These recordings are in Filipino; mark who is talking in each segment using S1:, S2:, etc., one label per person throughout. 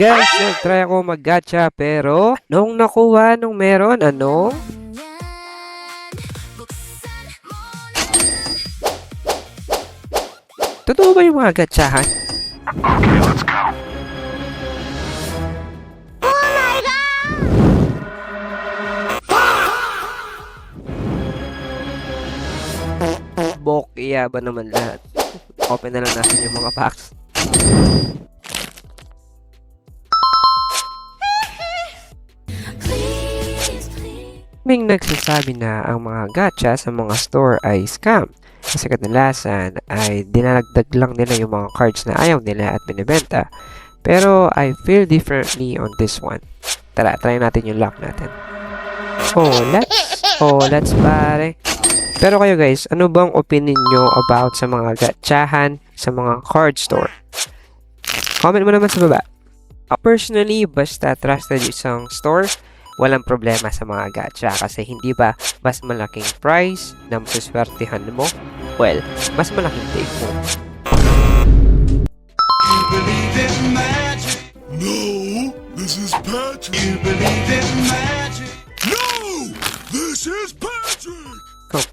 S1: Guys, nag-try ako mag-gacha pero nung nakuha nung meron, totoo ba yung mga gatsahan?
S2: Okay, let's go.
S1: Bok, iya ba naman lahat? Open na lang natin yung mga packs. Ming nagsasabi na ang mga gacha sa mga store ay scam. Kasi kadalasan ay dinalagdag lang nila yung mga cards na ayaw nila at binibenta. Pero I feel differently on this one. Tara, try natin yung luck natin. Let's pare. Pero kayo guys, ano bang opinion nyo about sa mga gachahan sa mga card store? Comment mo naman sa baba. Personally, basta trusted yung isang store, walang problema sa mga gacha kasi hindi ba mas malaking price na masuswertihan mo? Well, mas malaking take mo.
S3: You believe in magic? No, this is Patrick. You believe in magic? No, this is Patrick.
S1: Come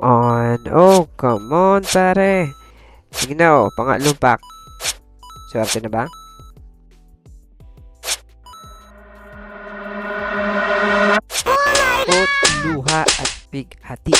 S1: on, pare. Sige na, pangatlong pack. Swerte na ba? Pot, luha, at big hati.